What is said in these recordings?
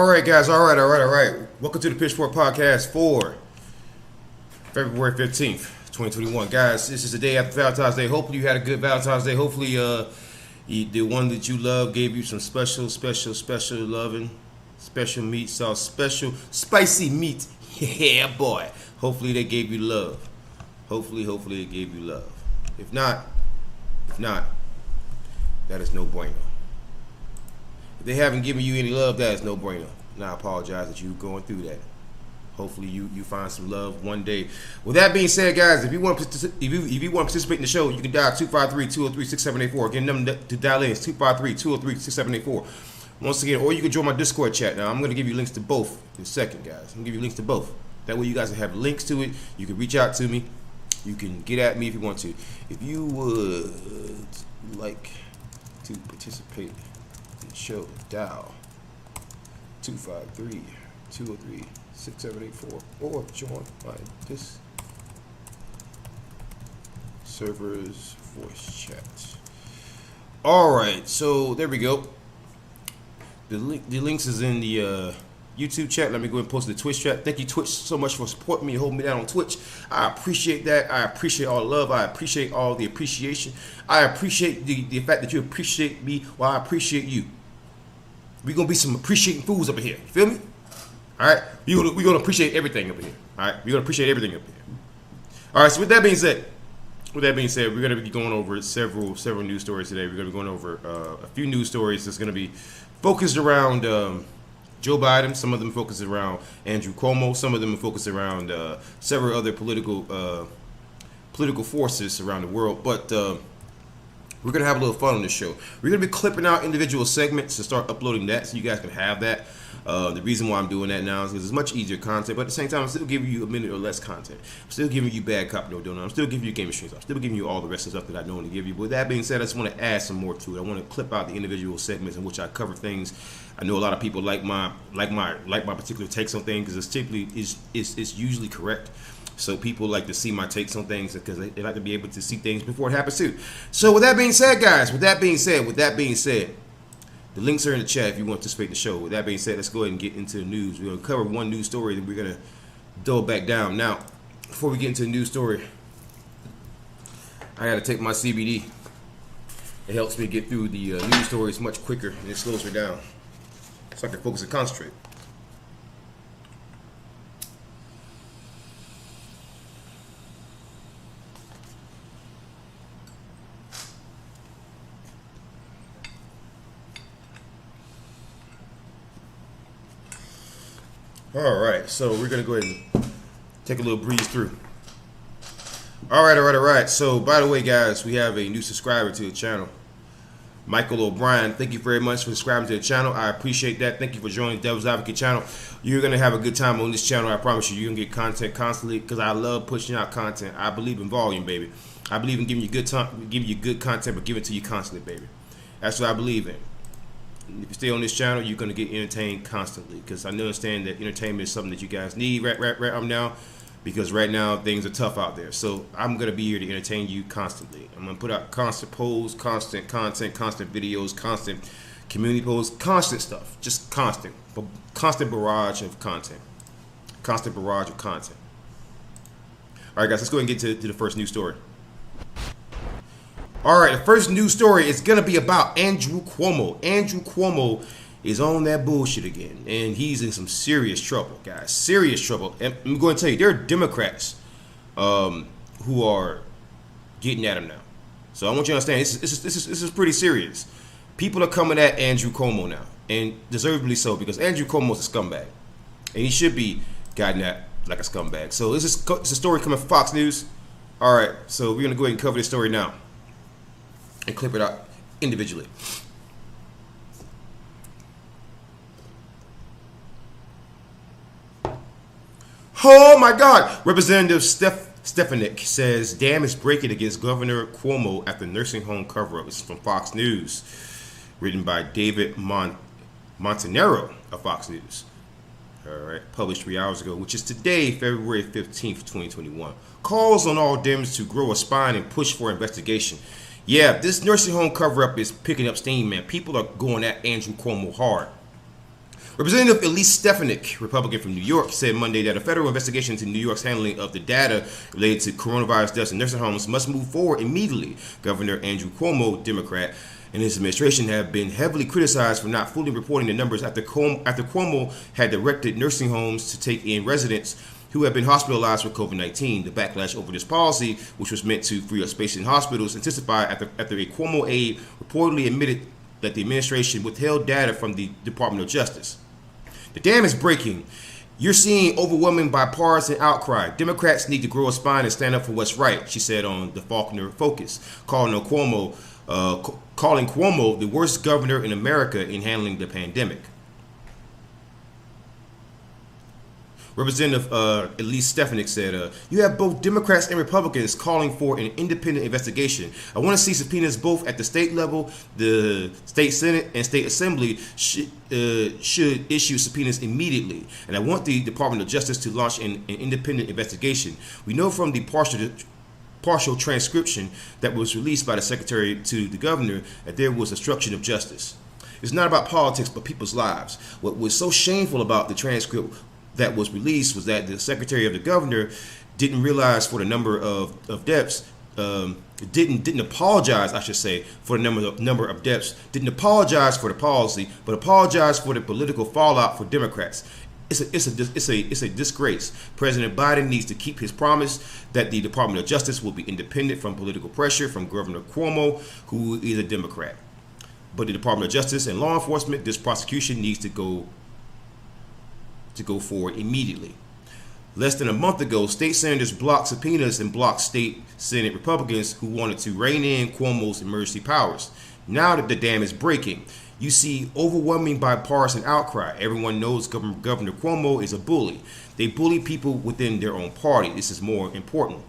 All right, guys. All right. Welcome to the Pitchfork podcast for February 15th, 2021. Guys, this is the day after Valentine's Day. Hopefully you had a good Valentine's Day. Hopefully the one that you love gave you some special loving, special meat sauce, special spicy meat. Yeah, boy. Hopefully they gave you love. Hopefully they gave you love. If not, that is no bueno. If they haven't given you any love, that is no bueno. And I apologize that you're going through that. Hopefully you find some love one day. With that being said, guys, if you want to participate in the show, you can dial 253-203-6784. Again, number to dial in is 253-203-6784. Once again, or you can join my Discord chat. Now, I'm going to give you links to both in a second, guys. I'm going to give you links to both. That way you guys have links to it. You can reach out to me. You can get at me if you want to. If you would like to participate in the show, dial 253-203-6784 or join my server's voice chat. Alright, so there we go. The links is in the YouTube chat. Let me go ahead and post the Twitch chat. Thank you, Twitch, so much for supporting me and holding me down on Twitch. I appreciate that. I appreciate all the love. I appreciate all the appreciation. I appreciate the fact that you appreciate me while I appreciate you. We're going to be some appreciating fools up here. You feel me? All right? We're going to appreciate everything up here. All right? We're going to appreciate everything up here. All right, so with that being said, we're going to be going over several news stories today. We're going to be going over a few news stories that's going to be focused around Joe Biden. Some of them focused around Andrew Cuomo. Some of them are focused around several other political forces around the world. But we're going to have a little fun on this show. We're going to be clipping out individual segments and start uploading that so you guys can have that. The reason why I'm doing that now is because it's much easier content, but at the same time, I'm still giving you a minute or less content. I'm still giving you bad cop, no donut. I'm still giving you game streams. I'm still giving you all the rest of the stuff that I normally give you. But with that being said, I just want to add some more to it. I want to clip out the individual segments in which I cover things. I know a lot of people like my particular takes on things because it's usually correct. So people like to see my takes on things because they like to be able to see things before it happens too. So with that being said, guys, with that being said, the links are in the chat if you want to participate in the show. With that being said, let's go ahead and get into the news. We're going to cover one news story, then we're going to double back down. Now, before we get into the news story, I got to take my CBD. It helps me get through the news stories much quicker, and it slows me down so I can focus and concentrate. All right, so we're going to go ahead and take a little breeze through. All right. So, by the way, guys, we have a new subscriber to the channel, Michael O'Brien. Thank you very much for subscribing to the channel. I appreciate that. Thank you for joining Devil's Advocate channel. You're going to have a good time on this channel. I promise you. You're going to get content constantly because I love pushing out content. I believe in volume, baby. I believe in giving you good content, but giving it to you constantly, baby. That's what I believe in. If you stay on this channel, you're going to get entertained constantly because I understand that entertainment is something that you guys need right now because right now things are tough out there. So I'm going to be here to entertain you constantly. I'm going to put out constant polls, constant content, constant videos, constant community posts, constant stuff, just constant barrage of content. All right, guys, let's go ahead and get to the first news story. All right, the first news story is going to be about Andrew Cuomo. Andrew Cuomo is on that bullshit again, and he's in some serious trouble, guys. Serious trouble. And I'm going to tell you, there are Democrats who are getting at him now. So I want you to understand, this is pretty serious. People are coming at Andrew Cuomo now, and deservedly so, because Andrew Cuomo is a scumbag, and he should be gotten at like a scumbag. So this is a story coming from Fox News. All right, so we're going to go ahead and cover this story now and clip it out individually. Oh my God! Representative Stefanik says dam is breaking against Governor Cuomo after nursing home cover-up. This is from Fox News, written by David Montanaro of Fox News. All right, published 3 hours ago, which is today, February 15th, 2021. Calls on all Dems to grow a spine and push for investigation. Yeah, this nursing home cover-up is picking up steam, man. People are going at Andrew Cuomo hard. Representative Elise Stefanik, Republican from New York, said Monday that a federal investigation into New York's handling of the data related to coronavirus deaths in nursing homes must move forward immediately. Governor Andrew Cuomo, Democrat, and his administration have been heavily criticized for not fully reporting the numbers after Cuomo had directed nursing homes to take in residents who have been hospitalized with COVID-19. The backlash over this policy, which was meant to free up space in hospitals, intensified after a Cuomo aide reportedly admitted that the administration withheld data from the Department of Justice. The dam is breaking. You're seeing overwhelming bipartisan outcry. Democrats need to grow a spine and stand up for what's right, she said on the Faulkner Focus, calling Cuomo the worst governor in America in handling the pandemic. Representative Elise Stefanik said, you have both Democrats and Republicans calling for an independent investigation. I want to see subpoenas both at the state level. The state Senate and state assembly should issue subpoenas immediately. And I want the Department of Justice to launch an independent investigation. We know from the partial transcription that was released by the secretary to the governor that there was obstruction of justice. It's not about politics, but people's lives. What was so shameful about the transcript that was released was that the secretary of the governor didn't realize for the number of deaths, didn't apologize, I should say, for the number of deaths, didn't apologize for the policy, but apologized for the political fallout for Democrats. It's a disgrace. President Biden needs to keep his promise that the Department of Justice will be independent from political pressure from Governor Cuomo, who is a Democrat. But the Department of Justice and law enforcement, this prosecution needs to go forward immediately. Less than a month ago, state senators blocked subpoenas and blocked state Senate Republicans who wanted to rein in Cuomo's emergency powers. Now that the dam is breaking, you see overwhelming bipartisan outcry. Everyone knows Governor Cuomo is a bully. They bully people within their own party. This is more important.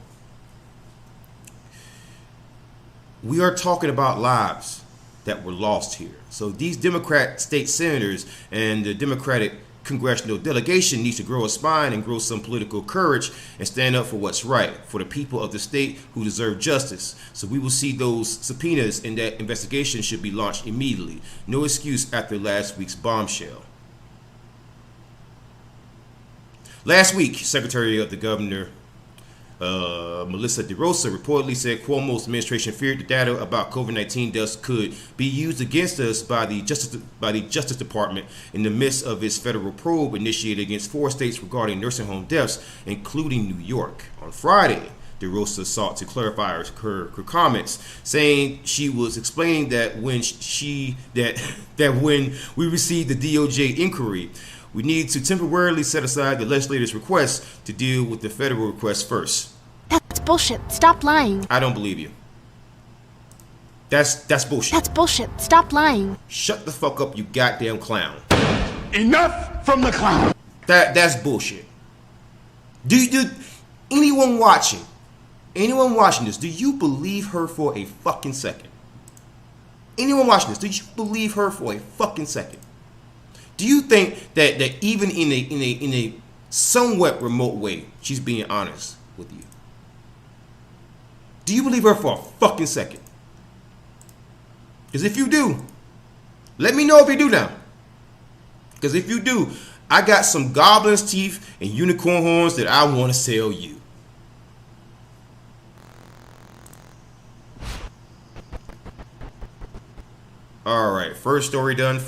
We are talking about lives that were lost here. So these Democrat state senators and the Democratic congressional delegation needs to grow a spine and grow some political courage and stand up for what's right for the people of the state who deserve justice. So we will see those subpoenas, and that investigation should be launched immediately. No excuse after last week's bombshell. Last week, Secretary of the Governor Melissa DeRosa reportedly said Cuomo's administration feared the data about COVID-19 deaths could be used against us by the Justice Department in the midst of its federal probe initiated against 4 states regarding nursing home deaths, including New York. On Friday, DeRosa sought to clarify her comments, saying she was explaining that when when we received the DOJ inquiry, we need to temporarily set aside the legislator's request to deal with the federal request first. That's bullshit. Stop lying. I don't believe you. That's bullshit. That's bullshit. Stop lying. Shut the fuck up, you goddamn clown. Enough from the clown. That's bullshit. Do anyone watching this, do you believe her for a fucking second? Anyone watching this, do you believe her for a fucking second? Do you think that even in a somewhat remote way, she's being honest with you? Do you believe her for a fucking second? Because if you do, let me know if you do now. Because if you do, I got some goblin's teeth and unicorn horns that I want to sell you. All right, first story done.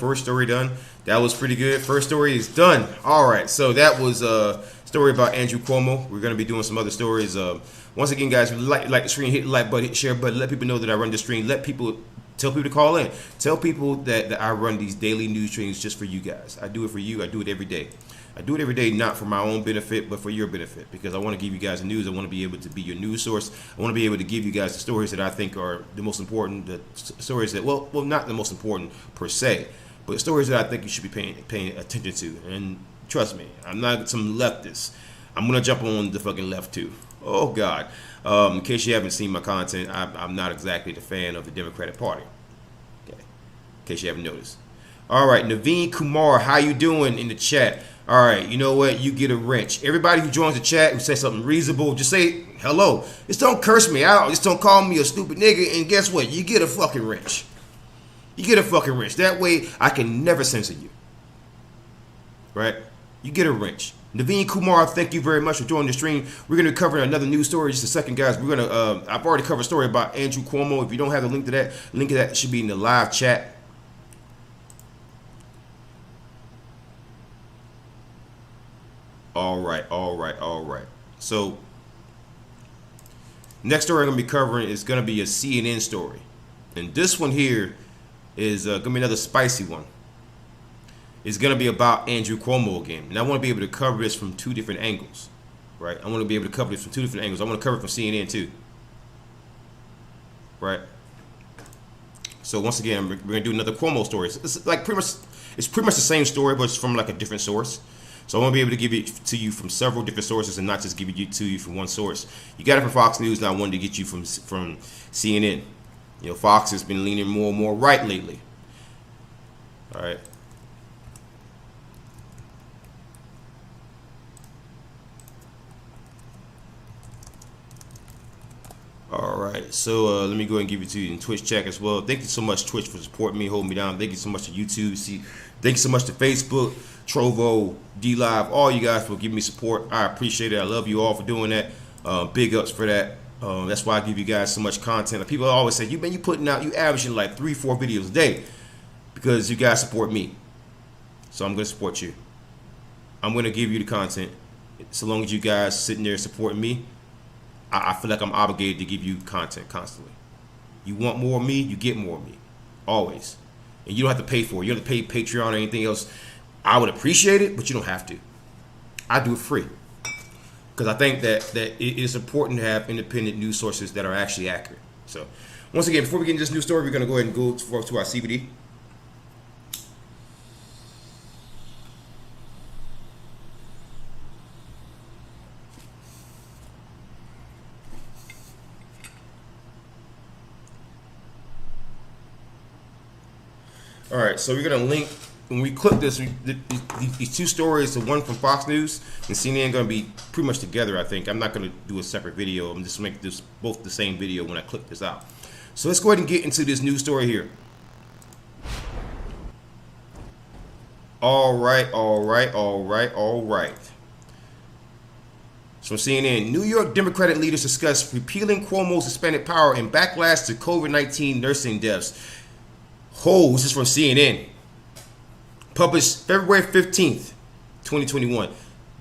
That was pretty good. First story is done. All right, so that was a story about Andrew Cuomo. We're going to be doing some other stories. Once again, guys, if you like the stream, hit the like button, hit the share button. Let people know that I run the stream. Tell people to call in. Tell people that I run these daily news streams just for you guys. I do it for you. I do it every day. I do it every day, not for my own benefit, but for your benefit, because I want to give you guys the news. I want to be able to be your news source. I want to be able to give you guys the stories that I think are the most important, the stories that, well, not the most important per se, but stories that I think you should be paying attention to. And trust me, I'm not some leftist. I'm going to jump on the fucking left too. Oh, God. In case you haven't seen my content, I'm not exactly the fan of the Democratic Party. Okay. In case you haven't noticed. All right, Naveen Kumar, how you doing in the chat? All right, you know what? You get a wrench. Everybody who joins the chat who says something reasonable, just say hello. Just don't curse me out. Just don't call me a stupid nigga. And guess what? You get a fucking wrench. You get a fucking wrench. That way, I can never censor you. right? You get a wrench. Naveen Kumar, thank you very much for joining the stream. We're going to cover another news story just a second, guys. We're going to, I've already covered a story about Andrew Cuomo. If you don't have the link to that should be in the live chat. All right. So, next story I'm going to be covering is going to be a CNN story. And this one here is going to be another spicy one. It's going to be about Andrew Cuomo again. And I want to be able to cover this from two different angles, right? I want to be able to cover this from two different angles. I want to cover it from CNN too, right? So once again, we're going to do another Cuomo story. It's like pretty much the same story, but it's from like a different source. So I want to be able to give it to you from several different sources and not just give it to you from one source. You got it from Fox News, and I wanted to get you from CNN. You know, Fox has been leaning more and more right lately. All right. Alright, so let me go ahead and give it to you in Twitch chat as well. Thank you so much, Twitch, for supporting me, holding me down. Thank you so much to YouTube. Thank you so much to Facebook, Trovo, DLive, all you guys for giving me support. I appreciate it. I love you all for doing that. Big ups for that. That's why I give you guys so much content. People always say, you putting out, you averaging like 3-4 videos a day because you guys support me. So I'm going to support you. I'm going to give you the content. So long as you guys sitting there supporting me, I feel like I'm obligated to give you content constantly. You want more of me, you get more of me. Always. And you don't have to pay for it. You don't have to pay Patreon or anything else. I would appreciate it, but you don't have to. I do it free. Because I think that it is important to have independent news sources that are actually accurate. So, once again, before we get into this new story, we're going to go ahead and go to our CBD. All right, so we're going to link, when we click this, these two stories, the one from Fox News and CNN, going to be pretty much together, I think. I'm not going to do a separate video. I'm just make this both the same video when I click this out. So let's go ahead and get into this news story here. All right. So CNN, New York Democratic leaders discuss repealing Cuomo's suspended power and backlash to COVID-19 nursing deaths. Oh, this is from CNN. Published February 15th, 2021.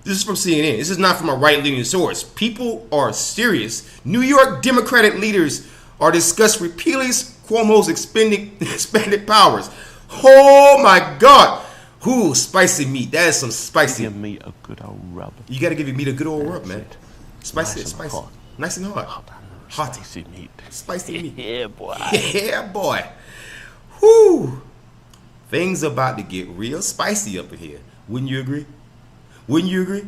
This is from CNN. This is not from a right-leaning source. People are serious. New York Democratic leaders are discussing repealing Cuomo's expanded powers. Oh my God. Ooh, spicy meat. That is some spicy. Give me a good old rub. You got to give your meat a good old rub, man. Spicy, Nice and spicy. hot. Nice and hot. Hot. Spicy meat. Spicy meat. Yeah, boy. Yeah, boy. Whoo! Things about to get real spicy up in here. Wouldn't you agree? Wouldn't you agree?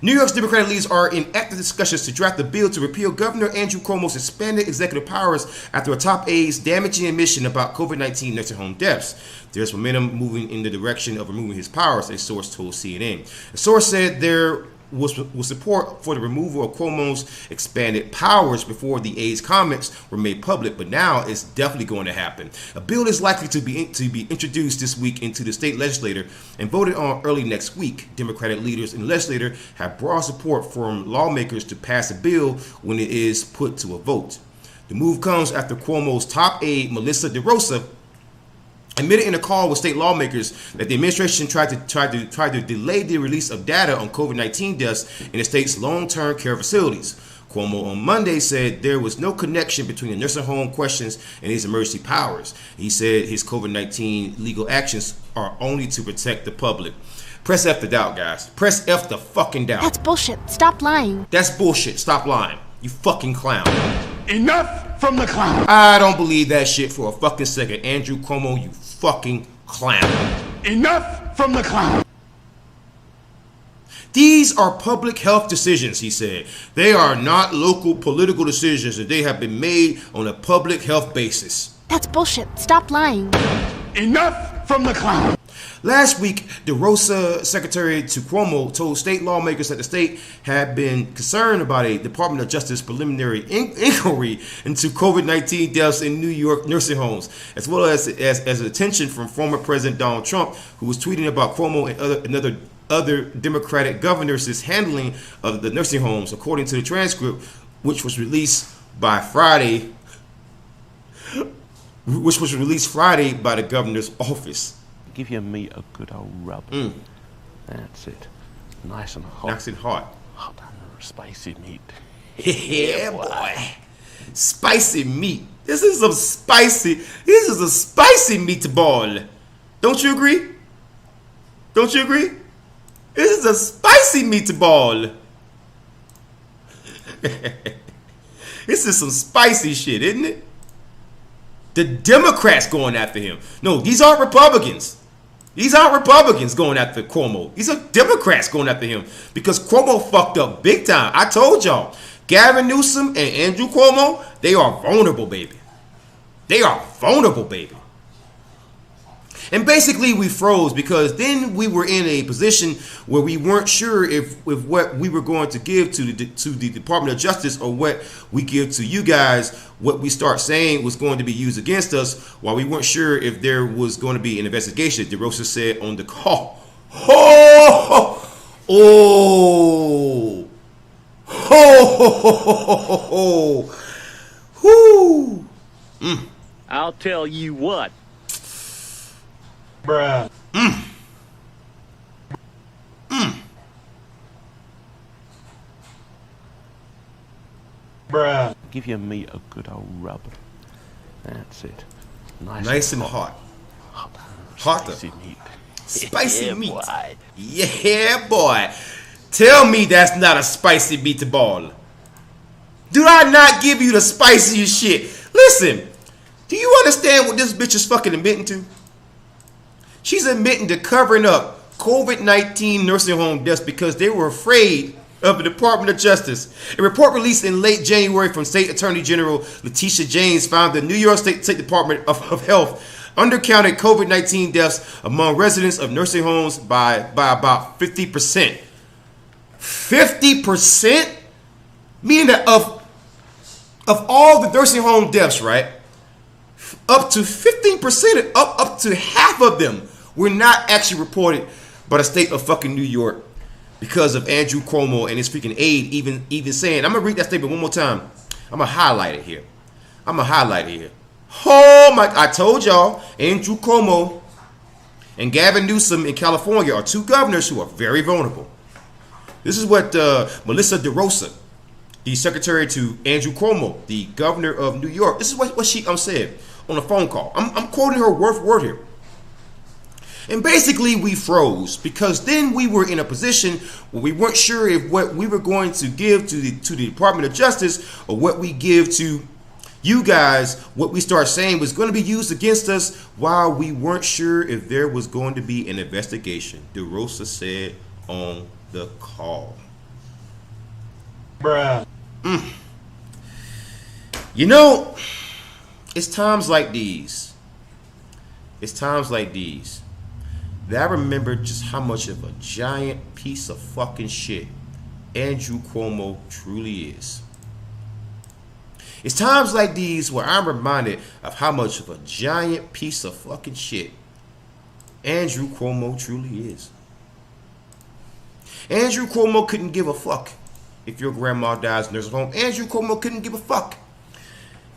New York's Democratic leaders are in active discussions to draft a bill to repeal Governor Andrew Cuomo's expanded executive powers after a top aide's damaging admission about COVID-19 nursing home deaths. There's momentum moving in the direction of removing his powers, a source told CNN. A source said there was support for the removal of Cuomo's expanded powers before the aide's comments were made public, but now it's definitely going to happen. A bill is likely to be introduced this week into the state legislature and voted on early next week. Democratic leaders in the legislature have broad support from lawmakers to pass a bill when it is put to a vote. The move comes after Cuomo's top aide, Melissa DeRosa, admitted in a call with state lawmakers that the administration tried to delay the release of data on COVID-19 deaths in the state's long-term care facilities. Cuomo on Monday said there was no connection between the nursing home questions and his emergency powers. He said his COVID-19 legal actions are only to protect the public. Press F the doubt, guys. Press F the fucking doubt. That's bullshit. Stop lying. That's bullshit. Stop lying. You fucking clown. Enough from the clown. I don't believe that shit for a fucking second. Andrew Cuomo, you fucking clown. Enough from the clown. These are public health decisions, he said. They are not local political decisions, that they have been made on a public health basis. That's bullshit. Stop lying. Enough from the clown. Last week, DeRosa Secretary to Cuomo told state lawmakers that the state had been concerned about a Department of Justice preliminary inquiry into COVID-19 deaths in New York nursing homes, as well as attention from former President Donald Trump, who was tweeting about Cuomo and other Democratic governors' handling of the nursing homes, according to the transcript, which was released Friday by the governor's office. Give your meat a good old rub. That's it. Nice and hot. Nice and hot. Hot and spicy meat. Yeah, boy. Spicy meat. This is a spicy meatball. Don't you agree? Don't you agree? This is a spicy meatball. This is some spicy shit, isn't it? The Democrats going after him. No, these aren't Republicans. These aren't Republicans going after Cuomo. These are Democrats going after him because Cuomo fucked up big time. I told y'all, Gavin Newsom and Andrew Cuomo, they are vulnerable, baby. They are vulnerable, baby. And basically we froze because then we were in a position where we weren't sure if what we were going to give to the Department of Justice or what we give to you guys, what we start saying was going to be used against us, while we weren't sure if there was going to be an investigation. DeRosa said on the call. I'll tell you what. Bruh. Bruh. Give your meat a good old rub. That's it. Nice and hot. Hot spicy meat. Spicy meat. Boy. Yeah, boy. Tell me that's not a spicy meatball. Do I not give you the spiciest shit? Listen, do you understand what this bitch is fucking admitting to? She's admitting to covering up COVID-19 nursing home deaths because they were afraid of the Department of Justice. A report released in late January from State Attorney General Letitia James found the New York State Department of Health undercounted COVID-19 deaths among residents of nursing homes by about 50%. 50%? Meaning that of all the nursing home deaths, right? Up to 15%, up to half of them were not actually reported by the state of fucking New York because of Andrew Cuomo and his freaking aide even saying, I'm going to read that statement one more time. I'm going to highlight it here. Oh my, I told y'all, Andrew Cuomo and Gavin Newsom in California are two governors who are very vulnerable. This is what Melissa DeRosa, the secretary to Andrew Cuomo, the governor of New York, this is what she said on a phone call. I'm quoting her word for word here. And basically we froze because then we were in a position where we weren't sure if what we were going to give to the Department of Justice or what we give to you guys, what we start saying was going to be used against us, while we weren't sure if there was going to be an investigation, DeRosa said on the call. Bruh. You know, it's times like these that I remember just how much of a giant piece of fucking shit Andrew Cuomo truly is. It's times like these where I'm reminded of how much of a giant piece of fucking shit Andrew Cuomo truly is. Andrew Cuomo couldn't give a fuck if your grandma dies in nursing home. Andrew Cuomo couldn't give a fuck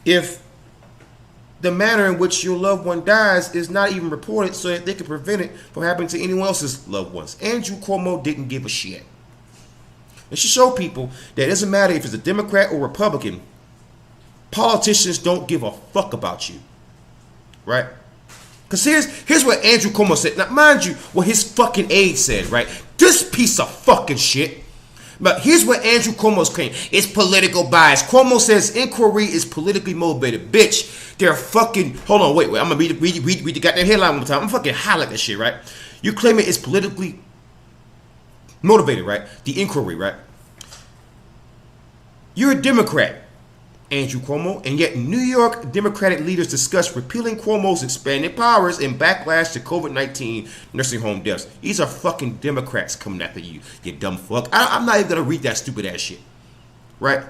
if the manner in which your loved one dies is not even reported so that they can prevent it from happening to anyone else's loved ones. Andrew Cuomo didn't give a shit. It should show people that it doesn't matter if it's a Democrat or Republican, politicians don't give a fuck about you. Right? Because here's what Andrew Cuomo said. Now, mind you, what his fucking aide said, right? This piece of fucking shit. But here's what Andrew Cuomo's claim. It's political bias. Cuomo says inquiry is politically motivated. Bitch, they're fucking... Hold on, wait. I'm going to read the goddamn headline one more time. I'm fucking highlight that shit, right? You claim it's politically motivated, right? The inquiry, right? You're a Democrat. Andrew Cuomo, and yet New York Democratic leaders discuss repealing Cuomo's expanded powers in backlash to COVID-19 nursing home deaths. These are fucking Democrats coming after you, you dumb fuck. I'm not even gonna read that stupid ass shit, right?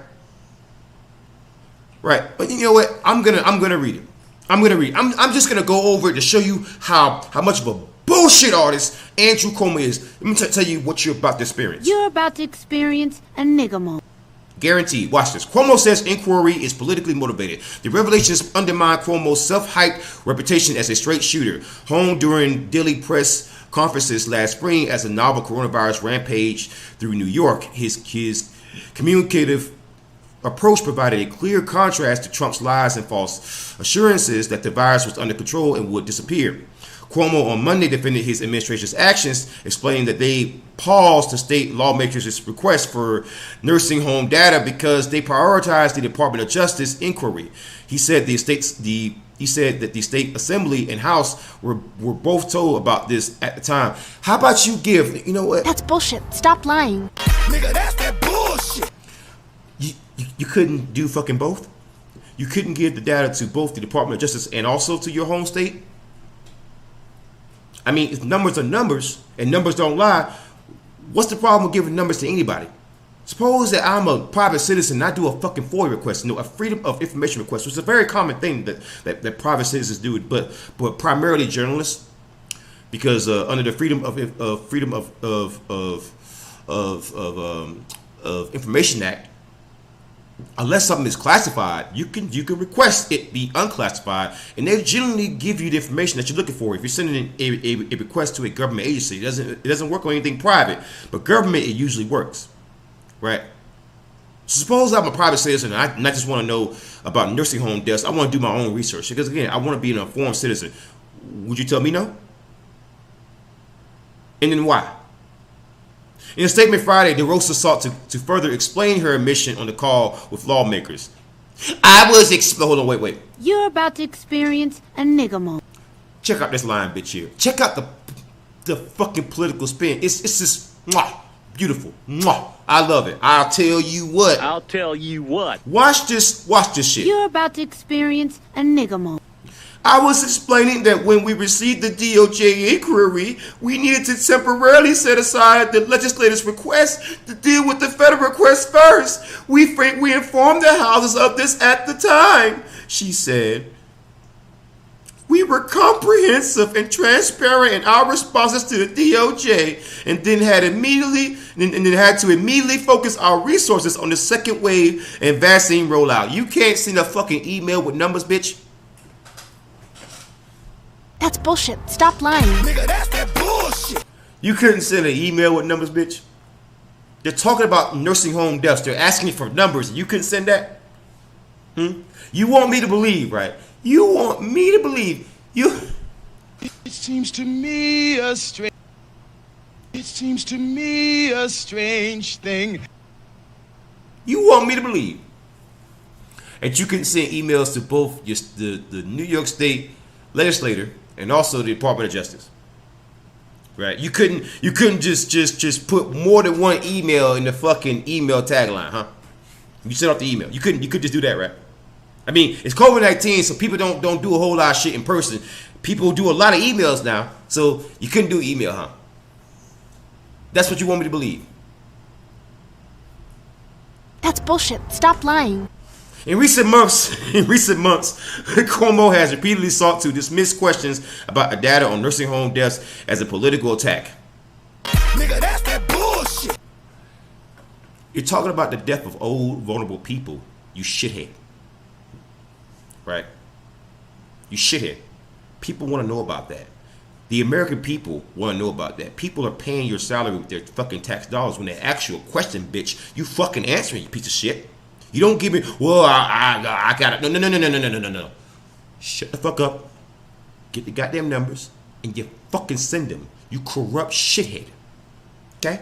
Right, but you know what? I'm gonna read it. I'm just gonna go over it to show you how much of a bullshit artist Andrew Cuomo is. Let me tell you what you're about to experience. You're about to experience a nigga moment. Guaranteed. Watch this. Cuomo says inquiry is politically motivated. The revelations undermine Cuomo's self-hyped reputation as a straight shooter, honed during daily press conferences last spring as a novel coronavirus rampage through New York. His communicative approach provided a clear contrast to Trump's lies and false assurances that the virus was under control and would disappear. Cuomo on Monday defended his administration's actions, explaining that they paused the state lawmakers' request for nursing home data because they prioritized the Department of Justice inquiry. He said that the state assembly and house were both told about this at the time. How about you give? You know what? That's bullshit. Stop lying. Nigga, that's that bullshit. You couldn't do fucking both? You couldn't give the data to both the Department of Justice and also to your home state? I mean, if numbers are numbers and numbers don't lie, what's the problem with giving numbers to anybody? Suppose that I'm a private citizen and I do a fucking FOIA request, a freedom of information request, which is a very common thing that private citizens do, but primarily journalists, because under the Freedom of Information Act, unless something is classified, you can request it be unclassified, and they generally give you the information that you're looking for. If you're sending a request to a government agency, it doesn't work on anything private, but government, it usually works, right? So suppose I'm a private citizen and I just want to know about nursing home deaths. I want to do my own research because, again, I want to be an informed citizen. Would you tell me no? And then why? In a statement Friday, DeRosa sought to further explain her admission on the call with lawmakers. Hold on, wait. You're about to experience a nigga moment. Check out this line, bitch, here. Check out the fucking political spin. It's just beautiful. I love it. I'll tell you what. Watch this shit. You're about to experience a nigga moment. I was explaining that when we received the DOJ inquiry, we needed to temporarily set aside the legislator's request to deal with the federal request first. We informed the houses of this at the time, she said. We were comprehensive and transparent in our responses to the DOJ, and then had to immediately focus our resources on the second wave and vaccine rollout. You can't send a fucking email with numbers, bitch. That's bullshit. Stop lying. Nigga, that's that bullshit. You couldn't send an email with numbers, bitch. They're talking about nursing home deaths. They're asking you for numbers. You couldn't send that? You want me to believe, right? You want me to believe. It seems to me a strange thing. You want me to believe that you can send emails to both the New York State legislator and also the Department of Justice, right? You couldn't just put more than one email in the fucking email tagline, huh? You sent off the email. You could just do that, right? I mean, it's COVID-19, so people don't do a whole lot of shit in person. People do a lot of emails now, so you couldn't do email, huh? That's what you want me to believe. That's bullshit. Stop lying. In recent months, Cuomo has repeatedly sought to dismiss questions about the data on nursing home deaths as a political attack. Nigga, that's that bullshit. You're talking about the death of old, vulnerable people, you shithead. Right? You shithead. People want to know about that. The American people want to know about that. People are paying your salary with their fucking tax dollars. When they ask you a question, bitch, you fucking answer it, you piece of shit. You don't give me, well, I got it. No. Shut the fuck up. Get the goddamn numbers and you fucking send them. You corrupt shithead. Okay?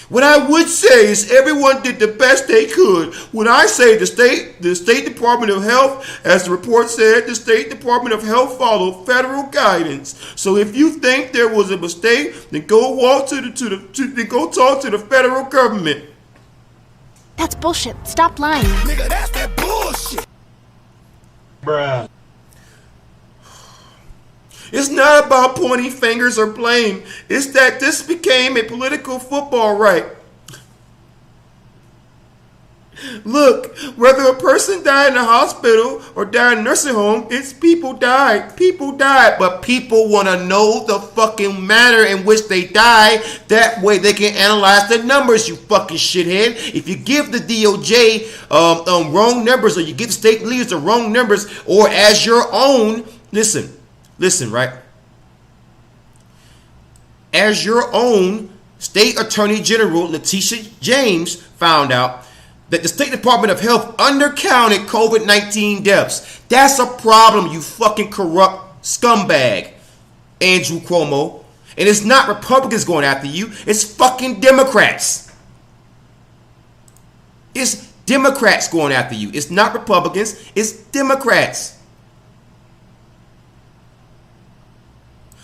What I would say is everyone did the best they could. When I say the State Department of Health, as the report said, the State Department of Health followed federal guidance. So if you think there was a mistake, then go talk to the federal government. That's bullshit. Stop lying. Nigga, that's that bullshit. It's not about pointing fingers or blame. It's that this became a political football right. Look, whether a person died in a hospital or died in a nursing home, it's people died. People died. But people want to know the fucking manner in which they died. That way they can analyze the numbers, you fucking shithead. If you give the DOJ wrong numbers, or you give state leaders the wrong numbers, or as your own, listen, right? As your own State Attorney General Letitia James found out that the State Department of Health undercounted COVID-19 deaths. That's a problem, you fucking corrupt scumbag, Andrew Cuomo. And it's not Republicans going after you. It's fucking Democrats. It's Democrats going after you. It's not Republicans. It's Democrats.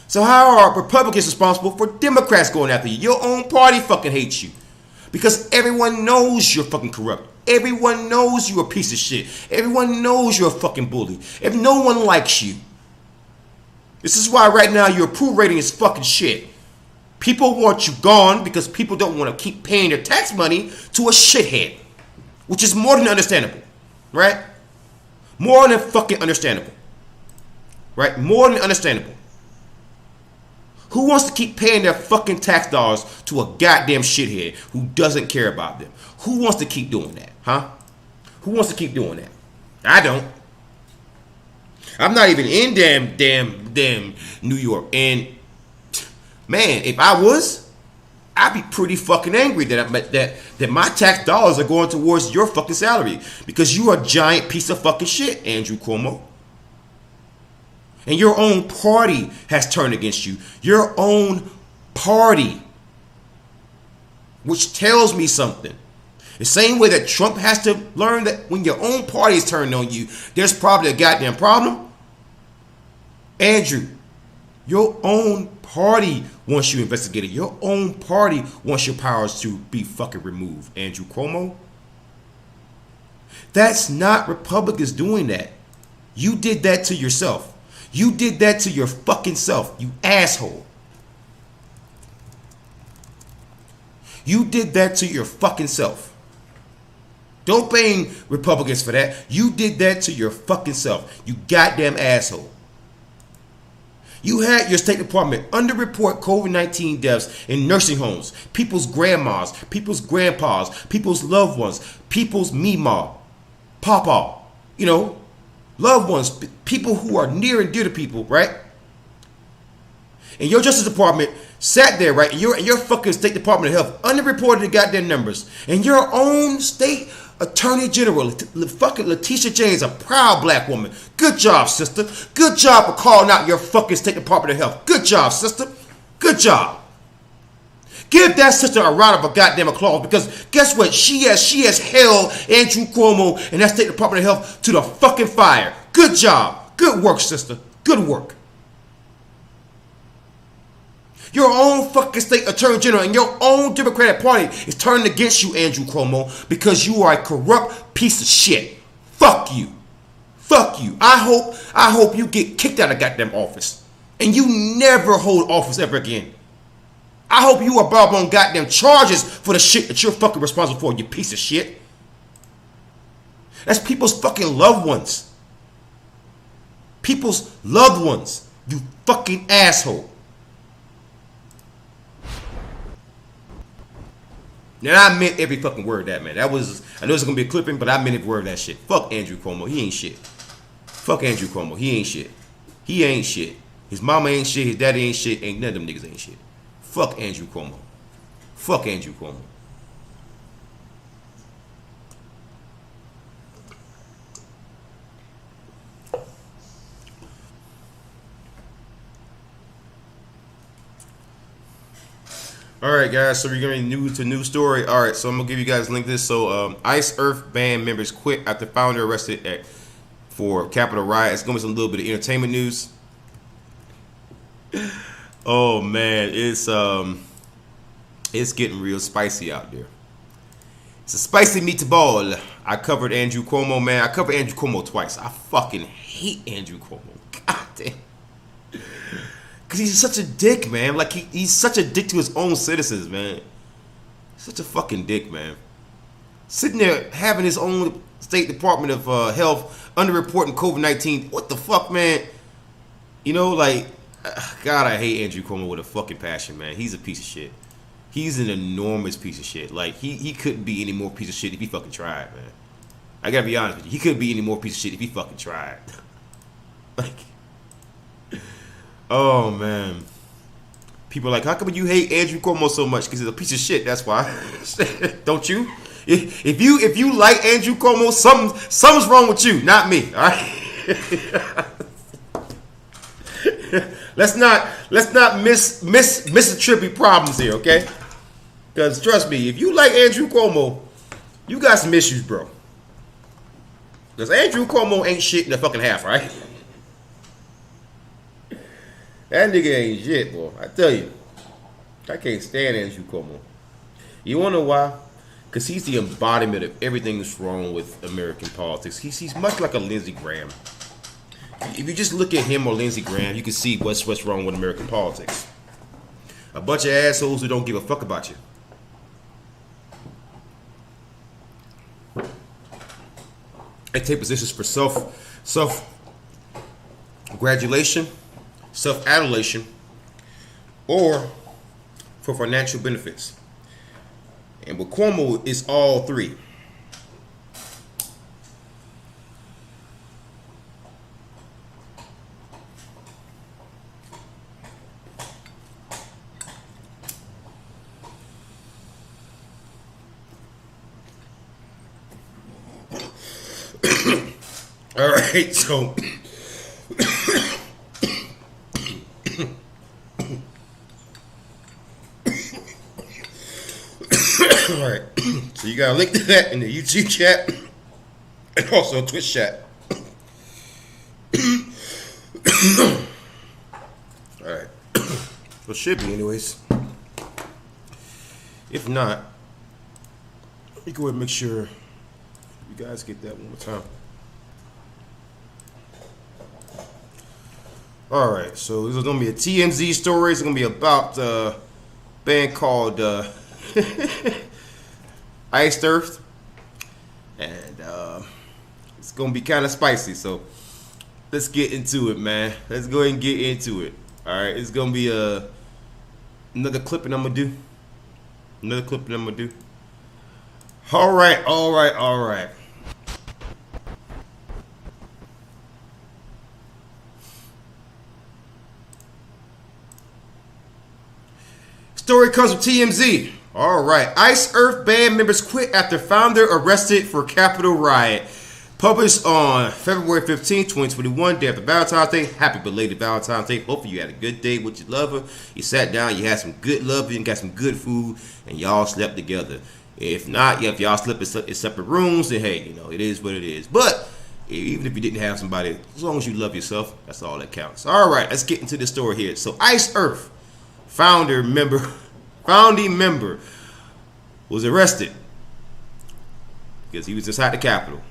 So how are Republicans responsible for Democrats going after you? Your own party fucking hates you. Because everyone knows you're fucking corrupt. Everyone knows you're a piece of shit. Everyone knows you're a fucking bully. If no one likes you. This is why right now your approval rating is fucking shit. People want you gone because people don't want to keep paying their tax money to a shithead. Which is more than understandable. Right? More than fucking understandable. Right? More than understandable. Who wants to keep paying their fucking tax dollars to a goddamn shithead who doesn't care about them? Who wants to keep doing that, huh? Who wants to keep doing that? I don't. I'm not even in damn New York. And man, if I was, I'd be pretty fucking angry that my tax dollars are going towards your fucking salary because you are a giant piece of fucking shit, Andrew Cuomo. And your own party has turned against you. Your own party. Which tells me something. The same way that Trump has to learn that when your own party is turned on you, there's probably a goddamn problem. Andrew, your own party wants you investigated. Your own party wants your powers to be fucking removed, Andrew Cuomo. That's not Republicans doing that. You did that to yourself. You did that to your fucking self, you asshole. You did that to your fucking self. Don't blame Republicans for that. You did that to your fucking self, you goddamn asshole. You had your State Department underreport COVID-19 deaths in nursing homes, people's grandmas, people's grandpas, people's loved ones, people's mima, papa, loved ones, people who are near and dear to people, right? And your Justice Department sat there, right? And your fucking State Department of Health underreported the goddamn numbers. And your own State Attorney General, fucking Letitia James, a proud black woman. Good job, sister. Good job for calling out your fucking State Department of Health. Good job, sister. Good job. Give that sister a round of a goddamn applause because guess what? She has held Andrew Cuomo and that State Department of Health to the fucking fire. Good job. Good work, sister. Good work. Your own fucking State Attorney General and your own Democratic Party is turning against you, Andrew Cuomo, because you are a corrupt piece of shit. Fuck you. Fuck you. I hope you get kicked out of goddamn office and you never hold office ever again. I hope you are brought on goddamn charges for the shit that you're fucking responsible for, you piece of shit. That's people's fucking loved ones. People's loved ones. You fucking asshole. And I meant every fucking word of that, man. I know it's gonna be a clipping, but I meant every word of that shit. Fuck Andrew Cuomo. He ain't shit. Fuck Andrew Cuomo. He ain't shit. He ain't shit. His mama ain't shit. His daddy ain't shit. Ain't none of them niggas ain't shit. Fuck Andrew Cuomo. Fuck Andrew Cuomo. All right, guys. So we're going to new story. All right. So I'm gonna give you guys a link to this. So Ice Earth band members quit after founder arrested for Capitol riot. It's gonna be some little bit of entertainment news. Oh man, it's getting real spicy out there. It's a spicy meatball. I covered Andrew Cuomo, man. I covered Andrew Cuomo twice. I fucking hate Andrew Cuomo. God damn. Because he's such a dick, man. Like, he's such a dick to his own citizens, man. Such a fucking dick, man. Sitting there having his own State Department of Health underreporting COVID-19. What the fuck, man? You know, like, God, I hate Andrew Cuomo with a fucking passion, man. He's a piece of shit. He's an enormous piece of shit. Like, he couldn't be any more piece of shit if he fucking tried, man. I gotta be honest with you. He couldn't be any more piece of shit if he fucking tried. Like, oh, man. People are like, how come you hate Andrew Cuomo so much? Because he's a piece of shit, that's why. Don't you? If you like Andrew Cuomo, something's wrong with you, not me, all right? Let's not misattribute problems here, okay? Because trust me, if you like Andrew Cuomo, you got some issues, bro. Because Andrew Cuomo ain't shit in the fucking half, right? That nigga ain't shit, boy. I tell you, I can't stand Andrew Cuomo. You wanna know why? Because he's the embodiment of everything that's wrong with American politics. He's much like a Lindsey Graham. If you just look at him or Lindsey Graham, you can see what's wrong with American politics. A bunch of assholes who don't give a fuck about you. They take positions for self-gratulation, self-adulation, or for financial benefits. And with Cuomo, it's all three. All right, so all right, so you got a link to that in the YouTube chat and also Twitch chat. All right, well, should be anyways. If not, let me go ahead and make sure you guys get that one more time. All right, so this is gonna be a TMZ story. It's gonna be about a band called Iced Earth, and it's gonna be kind of spicy. So let's get into it, man. Let's go ahead and get into it. All right, it's gonna be another clipping I'm gonna do. All right. Story comes from TMZ. All right. Iced Earth band members quit after founder arrested for Capitol riot. Published on February 15, 2021, day after Valentine's Day. Happy belated Valentine's Day. Hopefully you had a good day with your lover. You sat down, you had some good love, you got some good food, and y'all slept together. If not, if y'all slept in separate rooms, then hey, you know, it is what it is. But even if you didn't have somebody, as long as you love yourself, that's all that counts. All right, let's get into the story here. So Iced Earth founding member was arrested because he was inside the Capitol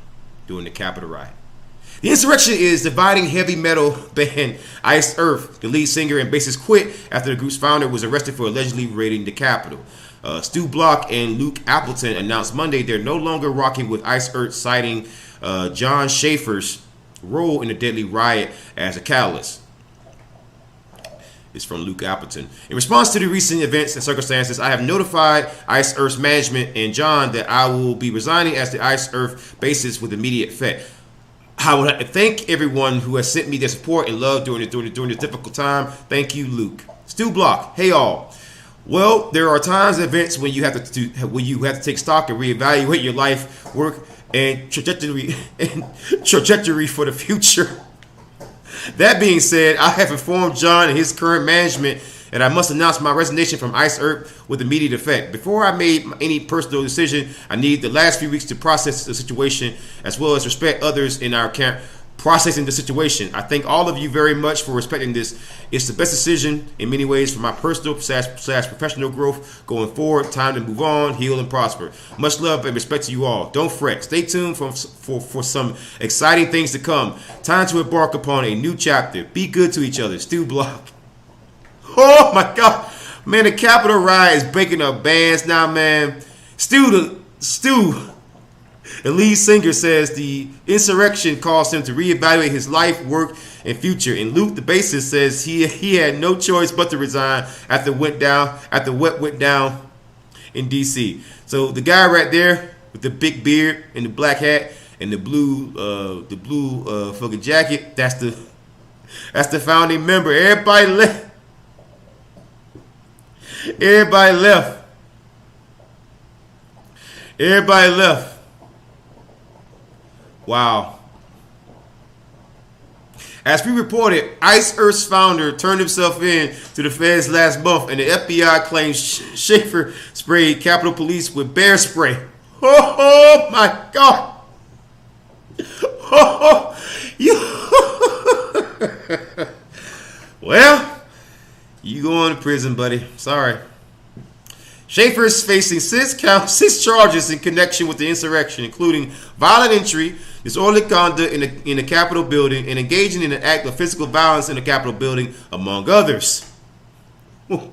during the Capitol riot. The insurrection is dividing heavy metal band Iced Earth. The lead singer and bassist quit after the group's founder was arrested for allegedly raiding the Capitol. Stu Block and Luke Appleton announced Monday they're no longer rocking with Iced Earth, citing John Schaefer's role in the deadly riot as a catalyst. Is from Luke Appleton. In response to the recent events and circumstances, I have notified Iced Earth's management and John that I will be resigning as the Iced Earth bassist with immediate effect. I would like to thank everyone who has sent me their support and love during this difficult time. Thank you, Luke. Stu Block. Hey all. Well, there are times and events when you have to take stock and reevaluate your life, work, and trajectory for the future. That being said, I have informed John and his current management that I must announce my resignation from Iced Earth with immediate effect. Before I made any personal decision, I need the last few weeks to process the situation as well as respect others in our camp processing the situation. I thank all of you very much for respecting this. It's the best decision in many ways for my personal slash professional growth going forward. Time to move on, heal, and prosper. Much love and respect to you all. Don't fret. Stay tuned for some exciting things to come. Time to embark upon a new chapter. Be good to each other. Stu Block. Oh my God. Man, the Capitol riot is breaking up bands now, man. Stu, the lead singer, says the insurrection caused him to reevaluate his life, work, and future. And Luke, the bassist, says he had no choice but to resign after what went down in D.C. So the guy right there with the big beard and the black hat and the blue fucking jacket, that's the founding member. Everybody left. Everybody left. Wow. As we reported, Ice Earth's founder turned himself in to the feds last month, and the FBI claims Schaefer sprayed Capitol Police with bear spray. Oh my God. Well, you going to prison, buddy. Sorry. Schaefer is facing six charges in connection with the insurrection, including violent entry, disorderly conduct in the Capitol building, and engaging in an act of physical violence in the Capitol building, among others. With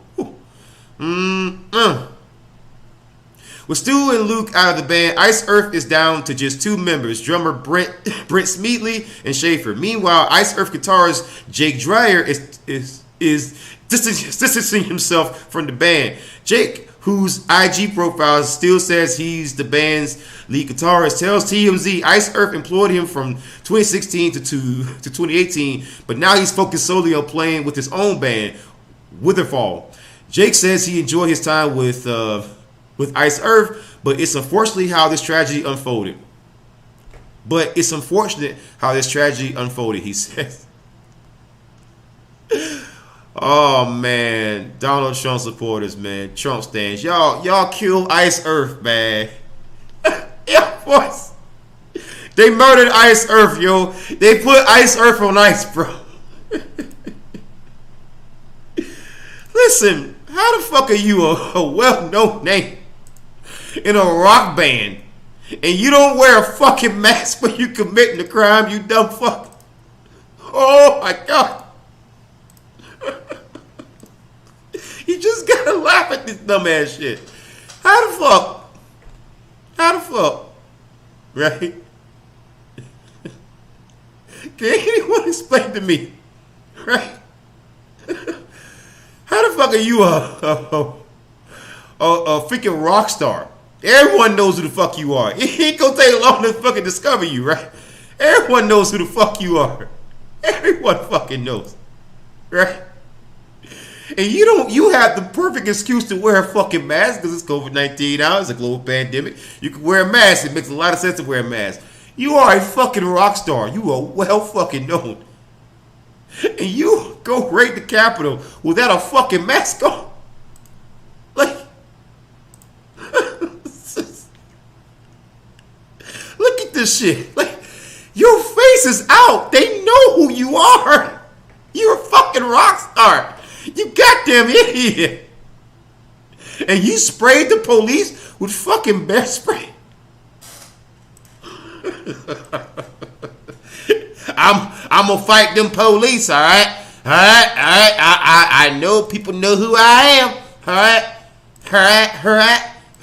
Stu and Luke out of the band, Ice Earth is down to just two members, drummer Brent Smeatley and Schaefer. Meanwhile, Ice Earth guitarist Jake Dreyer is distancing himself from the band. Jake, whose IG profile still says he's the band's lead guitarist, tells TMZ Ice Earth employed him from 2016 to 2018, but now he's focused solely on playing with his own band, Witherfall. Jake says he enjoyed his time with Ice Earth, but it's unfortunately how this tragedy unfolded. He says. Oh man, Donald Trump supporters, man, Trump stands, y'all kill Ice Earth, man. Yeah, boys. They murdered Ice Earth, yo. They put Ice Earth on ice, bro. Listen, how the fuck are you a well-known name in a rock band and you don't wear a fucking mask when you committing a crime, you dumb fuck? Oh my God. You just gotta laugh at this dumbass shit. How the fuck? Right? Can anyone explain to me? Right? How the fuck are you a freaking rock star? Everyone knows who the fuck you are. It ain't gonna take long to fucking discover you, right? Everyone knows who the fuck you are. Everyone fucking knows. Right? And you have the perfect excuse to wear a fucking mask because it's COVID-19 now. It's a global pandemic. You can wear a mask. It makes a lot of sense to wear a mask. You are a fucking rock star. You are well fucking known. And you go raid the Capitol without a fucking mask on. Like, look at this shit. Like, your face is out. They know who you are. You're a fucking rock star. You goddamn idiot. And you sprayed the police with fucking bear spray. I'm gonna fight them police, all right? I know people know who I am. All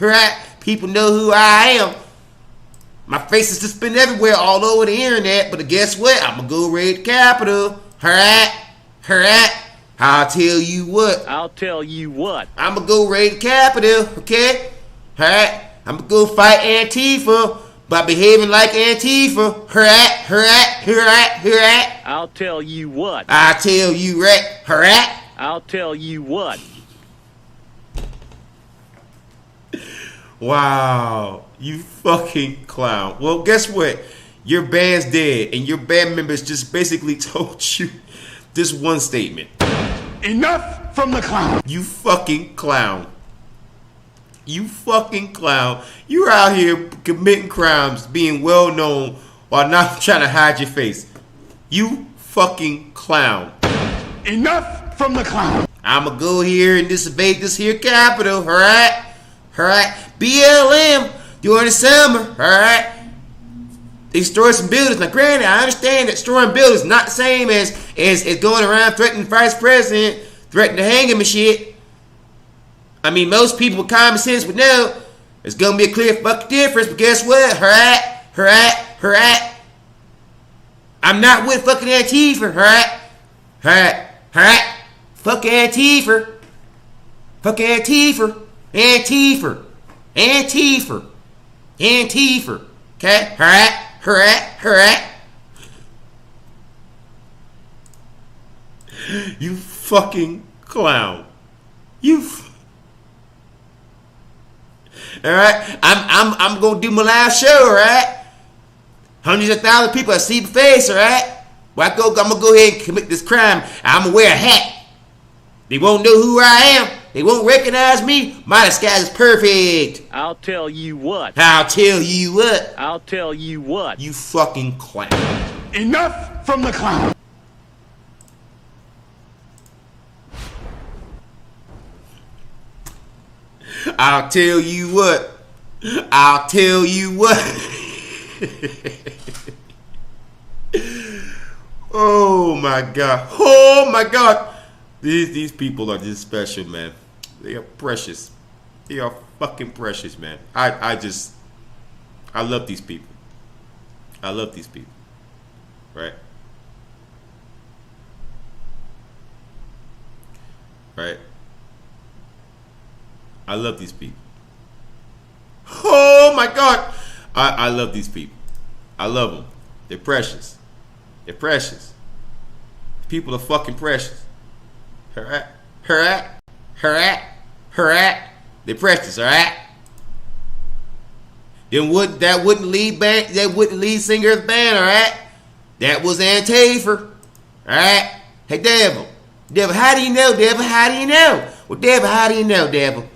right. People know who I am. My face has just been everywhere, all over the internet. But guess what? I'm gonna go raid the Capitol. All right. I'll tell you what. I'm gonna go raid the Capitol, okay? All right. I'm gonna go fight Antifa by behaving like Antifa. All right. I'll tell you what. I'll tell you right. All right. I'll tell you what. Wow, you fucking clown. Well, guess what? Your band's dead, and your band members just basically told you this one statement. Enough from the clown. You fucking clown. You're out here committing crimes, being well known, while not trying to hide your face. You fucking clown. Enough from the clown. I'ma go here and disobey this here capital, alright? Alright? BLM during the summer, alright? They destroy some buildings. Now granted, I understand that destroying buildings is not the same as going around threatening the vice president, threatening to hang him and shit. I mean, most people with common sense would know there's gonna be a clear fucking difference, but guess what? Alright? I'm not with fucking Antifa, alright? Fuck Antifa. Fuck Antifa. Antifa. Okay? Alright. You fucking clown. Alright? I'm gonna do my live show, alright? Hundreds of thousands of people that see my face, alright? Well, I'm gonna go ahead and commit this crime. I'm gonna wear a hat. They won't know who I am. They won't recognize me. My disguise is perfect. I'll tell you what. I'll tell you what. I'll tell you what. You fucking clown. Enough from the clown. I'll tell you what. I'll tell you what. Oh my God. Oh my God. These people are just special, man. They are precious. They are fucking precious, man. I love these people. I love these people. Right? Right? I love these people. Oh my God. I love these people. I love them. They're precious. They're precious. People are fucking precious. Alright? They're precious, alright? Then that wouldn't lead singer of the band, alright? That was Antifa. Alright? Hey Devil, how do you know, Devil? How do you know? Well, Devil, how do you know, Devil?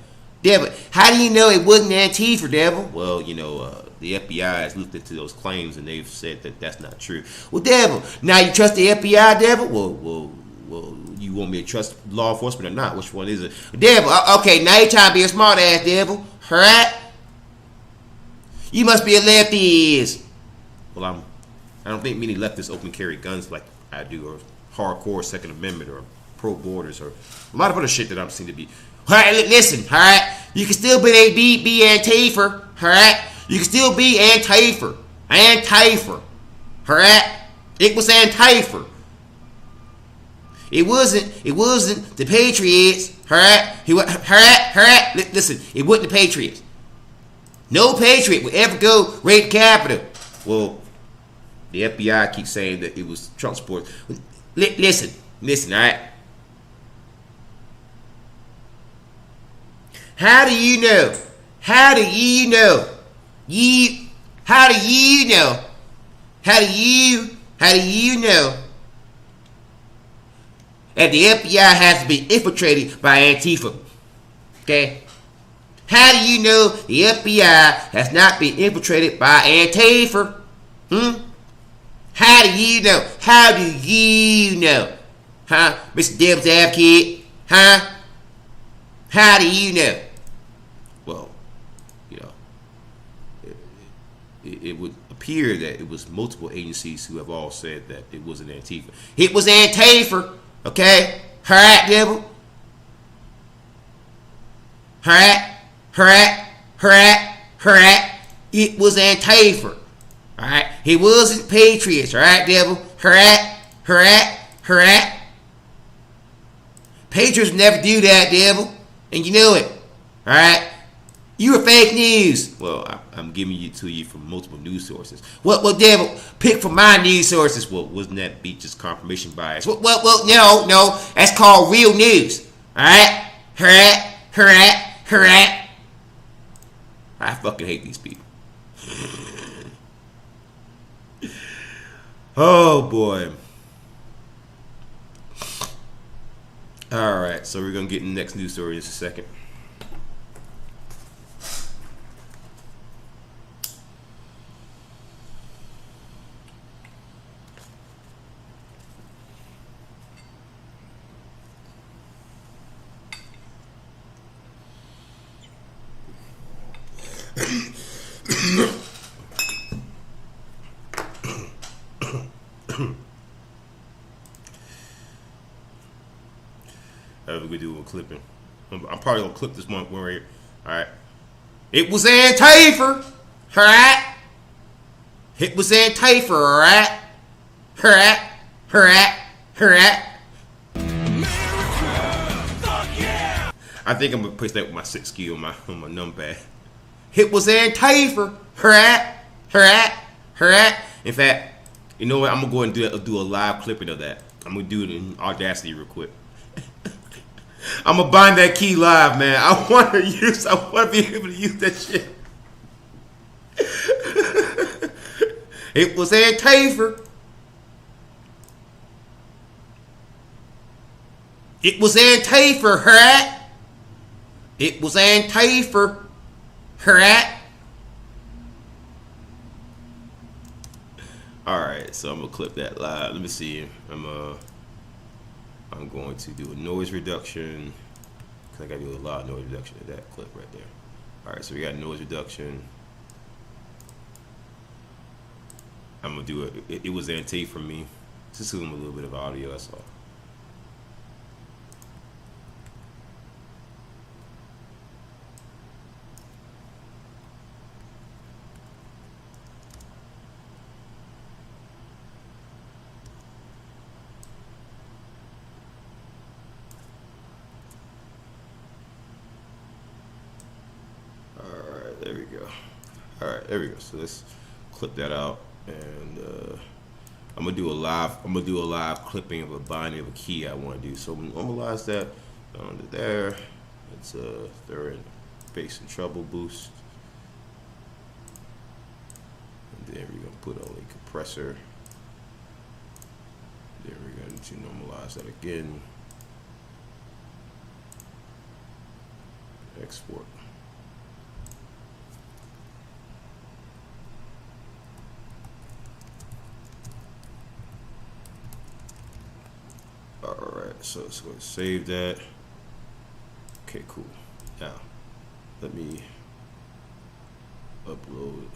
Devil, how do you know it wasn't Antifa, Devil? Well, you know, the FBI has looked into those claims and they've said that that's not true. Well, Devil, now you trust the FBI, Devil? Well, you want me to trust law enforcement or not? Which one is it? Devil, okay, now you're trying to be a smart ass, Devil. Alright? You must be a leftist. Well, I don't think many leftists open carry guns like I do, or hardcore Second Amendment, or pro borders, or a lot of other shit that I'm seen to be. Alright, listen, alright? You can still be Antifa, alright? You can still be Antifa. Alright? It was Antifa. It wasn't the Patriots, alright? Listen, it wasn't the Patriots. No Patriot would ever go raid the Capitol. Well, the FBI keeps saying that it was Trump supporters. Listen, alright? How do you know? How do you know that the FBI has to be infiltrated by Antifa? Okay? How do you know the FBI has not been infiltrated by Antifa? How do you know? How do you know? Huh? Mr. Devil's Advocate? Huh? How do you know? Well, you know, it would appear that it was multiple agencies who have all said that it wasn't Antifa. It was Antifa, okay? Alright, Devil? Alright? It was Antifa. Alright? It wasn't Patriots, alright, Devil? Alright? Patriots never do that, Devil. And you know it. Alright? You are fake news. Well, I'm giving it to you from multiple news sources. Well, Devil, pick from my news sources. Well, wasn't that be just confirmation bias? Well, no. That's called real news. Alright? Alright? I fucking hate these people. Oh, boy. Alright, so we're going to get in the next news story in just a second. We're gonna do a clipping. I'm probably gonna clip this one right here. Alright. It was Antifa. Alright. It was Antifa, alright? Alright. Alright. Alright. I think I'm gonna place that with my 6 key on my numpad. It was Antifa. Alright. Alright. Alright. In fact, you know what? I'm gonna go ahead and do a live clipping of that. I'm gonna do it in Audacity real quick. I'm gonna bind that key live, man. I want to be able to use that shit. It was Antifa. It was Antifa, right? It was Antifa, right? All right, so I'm gonna clip that live. Let me see. I'm going to do a noise reduction because I gotta do a lot of noise reduction to that clip right there. All right, so we got noise reduction. I'm gonna do it. It was Antifa for me. Just give them a little bit of audio. That's all. There we go. All right, there we go. So let's clip that out, and I'm gonna do a live clipping of a binding of a key I want to do. So normalize that down to there. Let's throw in bass and treble boost, and then we're gonna put on a compressor. Then we're going to normalize that again. Export. Alright, so let's go save that. Okay, cool. Now, let me upload.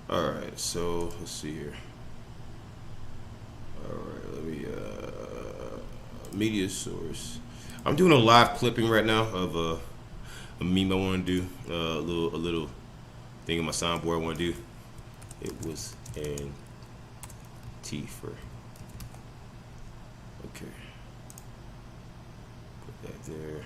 Alright, so let's see here. Alright, let me media source. I'm doing a live clipping right now of a meme I want to do, a little thing in my soundboard I want to do. It was an T-for. Okay. Put that there.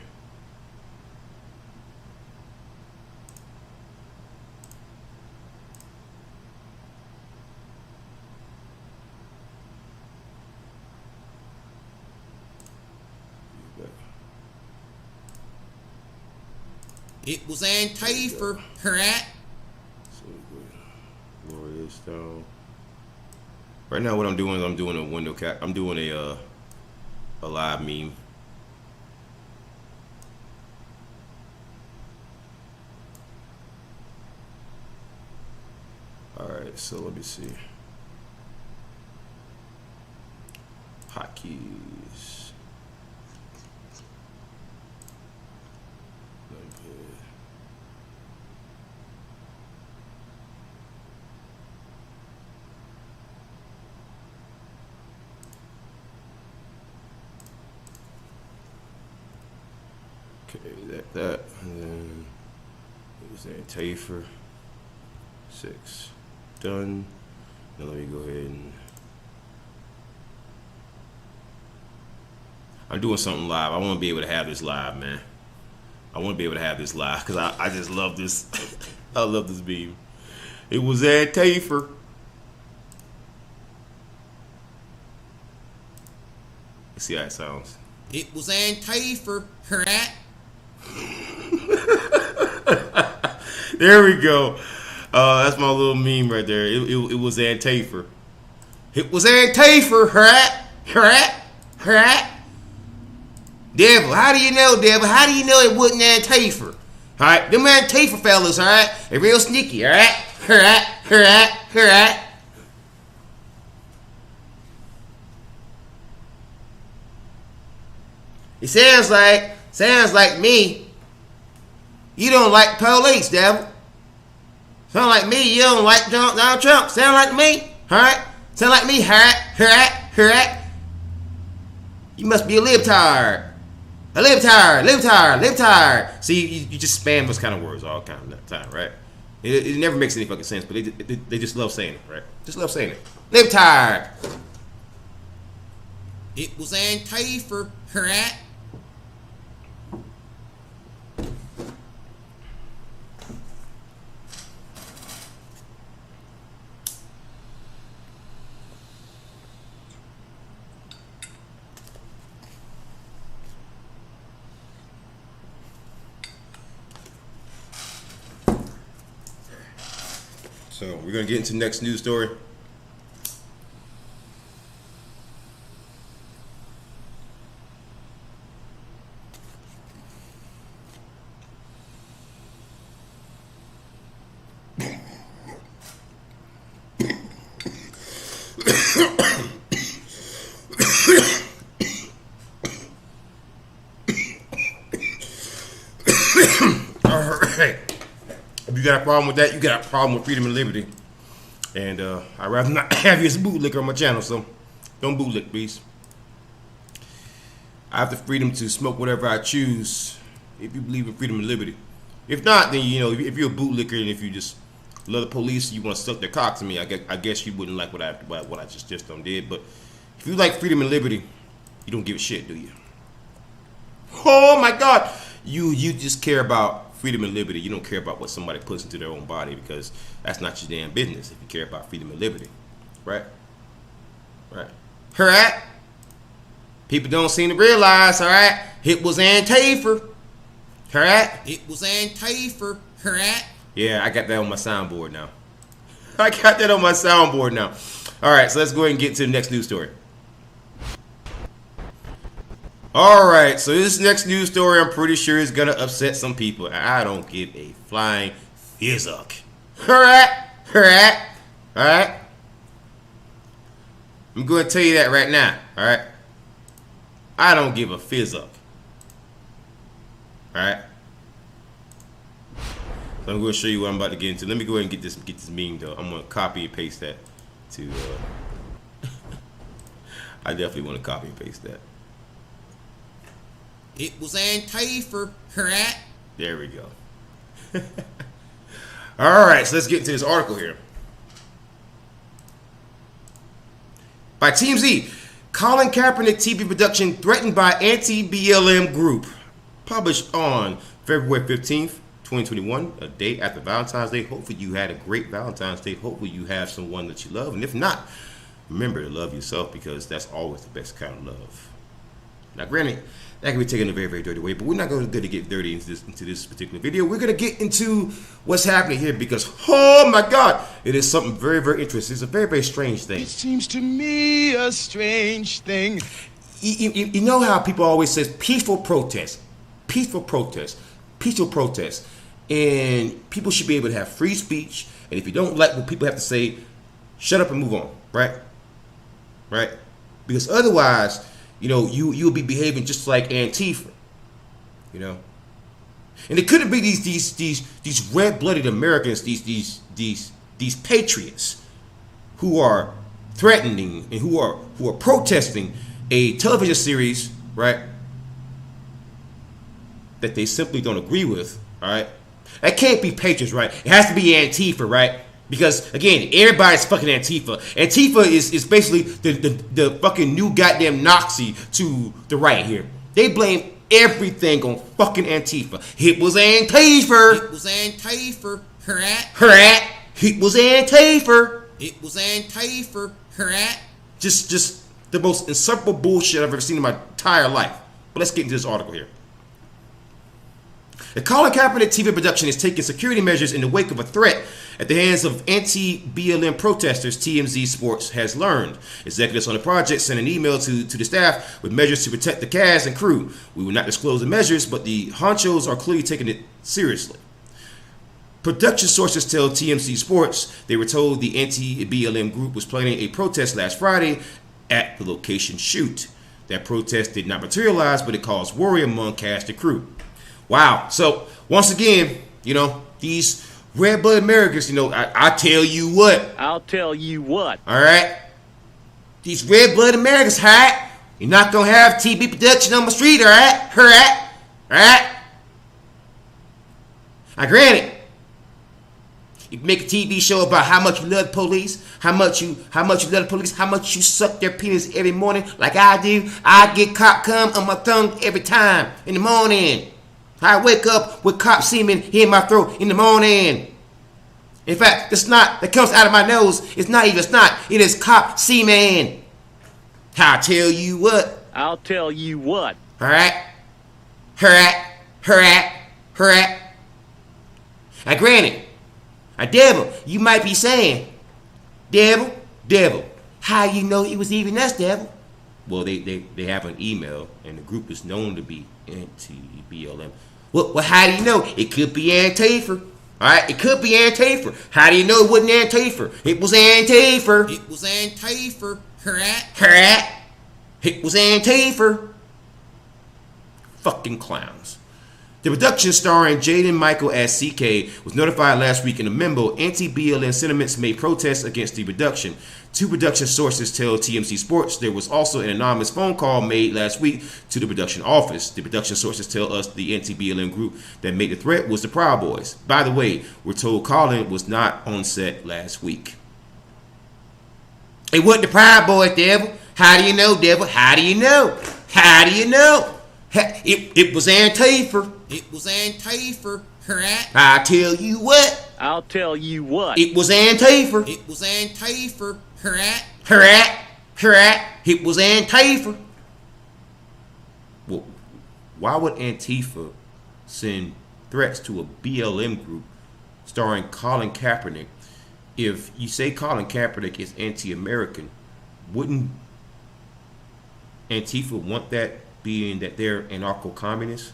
It was Antifa, right? So we lower this down. Right now, what I'm doing is I'm doing a window cap. I'm doing a live meme. All right, so let me see. Hotkeys. Okay, that, and then it was Antifa 6 done. Now let me go ahead and I'm doing something live. I want to be able to have this live, man. I want to be able to have this live because I just love this. I love this beam. It was Antifa. Let's see how it sounds. It was Antifa, right? There we go. That's my little meme right there. It was Antifa. It was Antifa, right? Right? Right? Devil, how do you know, Devil? How do you know it wasn't Antifa? Alright, them Antifa fellas, alright? They're real sneaky, alright? Alright? Alright? Alright. It sounds like me. You don't like police, devil. Sound like me. You don't like Donald Trump. Sound like me. Alright? Sound like me. Alright. You must be a libtard. A libtard. See, you just spam those kind of words all kind of time, right? It never makes any fucking sense, but they just love saying it, right? Just love saying it. Libtard. It was Antifa, right? So we're gonna get into the next news story. All right. If you got a problem with that, you got a problem with freedom and liberty. And I'd rather not have you as a bootlicker on my channel, so don't bootlick, please. I have the freedom to smoke whatever I choose if you believe in freedom and liberty. If not, then, you know, if you're a bootlicker and if you just love the police and you want to suck their cock to me, I guess you wouldn't like what I just did. But if you like freedom and liberty, you don't give a shit, do you? Oh my God! You just care about freedom and liberty. You don't care about what somebody puts into their own body, because that's not your damn business if you care about freedom and liberty. Right? Alright? People don't seem to realize, alright? It was Antifa. Alright? It was Antifa. Alright? Yeah, I got that on my soundboard now. Alright, so let's go ahead and get to the next news story. Alright, so this next news story I'm pretty sure is going to upset some people. I don't give a flying fizzuck. Alright? I'm going to tell you that right now. Alright? I don't give a fizzuck. Alright? So I'm going to show you what I'm about to get into. Let me go ahead and get this meme though. I'm going to copy and paste that to I definitely want to copy and paste that. It was Antifa, right? There we go. Alright, so let's get into this article here. By Team Z, Colin Kaepernick TV production threatened by anti-BLM group. Published on February 15th, 2021, a day after Valentine's Day. Hopefully you had a great Valentine's Day. Hopefully you have someone that you love. And if not, remember to love yourself, because that's always the best kind of love. Now, granted, that can be taken in a very, very dirty way, but we're not going to get dirty into this particular video. We're going to get into what's happening here, because, oh my God, it is something very, very interesting. It's a very, very strange thing. It seems to me a strange thing. You know how people always say peaceful protest, and people should be able to have free speech, and if you don't like what people have to say, shut up and move on, right? Because otherwise, you know, you'll be behaving just like Antifa, you know. And it couldn't be these red-blooded Americans, these patriots who are threatening and who are protesting a television series, right, that they simply don't agree with, all right? That can't be patriots, right? It has to be Antifa, right? Because, again, everybody's fucking Antifa. Antifa is basically the fucking new goddamn Nazi to the right here. They blame everything on fucking Antifa. It was Antifa. It was Antifa. Hrat. It was Antifa. It was Antifa. Hrat. Just the most insufferable bullshit I've ever seen in my entire life. But let's get into this article here. The Colin Kaepernick TV production is taking security measures in the wake of a threat at the hands of anti-BLM protesters, TMZ Sports has learned. Executives on the project sent an email to the staff with measures to protect the cast and crew. We will not disclose the measures, but the honchos are clearly taking it seriously. Production sources tell TMC Sports they were told the anti-BLM group was planning a protest last Friday at the location shoot. That protest did not materialize, but it caused worry among cast and crew. Wow. So, once again, these red-blooded Americans, I tell you what. I'll tell you what. All right? These red-blooded Americans, all right? You're not going to have TV production on the street, all right? All right? All right? Now, granted, you can make a TV show about how much you love the police, how much you love the police, how much you suck their penis every morning, like I do. I get cop cum on my tongue every time in the morning. I wake up with cop semen in my throat in the morning. In fact, the snot that comes out of my nose is not even snot. It is cop semen. I'll tell you what. I'll tell you what. All right? All right? All right? All right? Now, granted, devil, you might be saying, devil, how you know it was even us, devil? Well, they have an email, and the group is known to be anti-BLM. Well, how do you know? It could be Antifa. All right, it could be Antifa. How do you know it wasn't Antifa? It was Antifa. It was Antifa. Hurrat. It was Antifa. Fucking clowns. The production starring Jaden Michael as CK was notified last week in a memo. Anti-BLM sentiments made protests against the production. Two production sources tell TMC Sports there was also an anonymous phone call made last week to the production office. The production sources tell us the anti-BLM group that made the threat was the Proud Boys. By the way, we're told Colin was not on set last week. It wasn't the Proud Boys, devil. How do you know, devil? How do you know? How do you know? It was Antifa. It was Antifa. I'll tell you what. I'll tell you what. It was Antifa. It was Antifa. It was Antifa. Well, why would Antifa send threats to a BLM group starring Colin Kaepernick? If you say Colin Kaepernick is anti-American, wouldn't Antifa want that, being that they're anarcho-communists?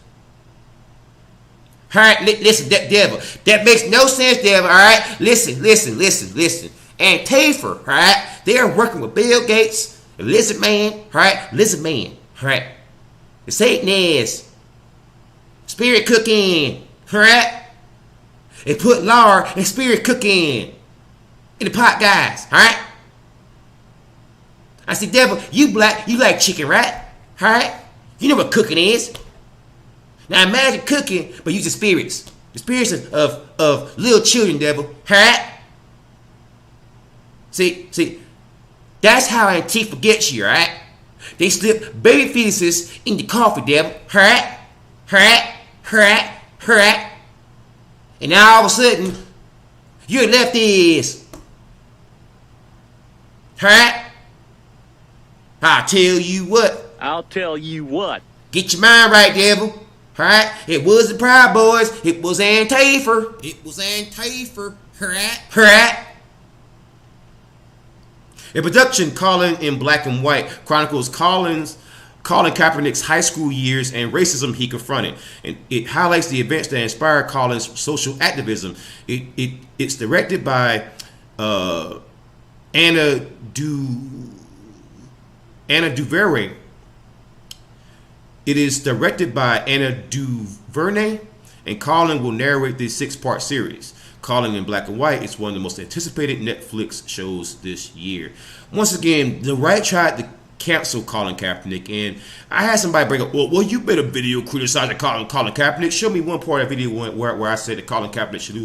All right, listen, devil. That makes no sense, devil. All right, listen. Antifa, all right, they're working with Bill Gates, the Lizard Man, all right, the Satanists, spirit cooking, all right. They put lard and spirit cooking in the pot, guys, all right. I see, devil, you black, you like chicken, right? All right, you know what cooking is. Now imagine cooking, but using spirits. The spirits of little children, devil. Right? See, that's how Antifa gets you, right? They slip baby fetuses in the coffee, devil. Right? And now all of a sudden, you're lefties. Right? I'll tell you what. I'll tell you what. Get your mind right, devil. Alright? It was the Proud Boys. It was Antifa. It was Antifa. Alright? A production, Colin in Black and White, chronicles Colin Kaepernick's high school years and racism he confronted. And it highlights the events that inspired Colin's social activism. It's directed by Anna DuVernay. It is directed by Anna DuVernay, and Colin will narrate the 6-part series. Colin in Black and White is one of the most anticipated Netflix shows this year. Once again, the right tried to cancel Colin Kaepernick, and I had somebody bring up, well, you made a video criticizing Colin Kaepernick. Show me one part of the video where I said that Colin Kaepernick should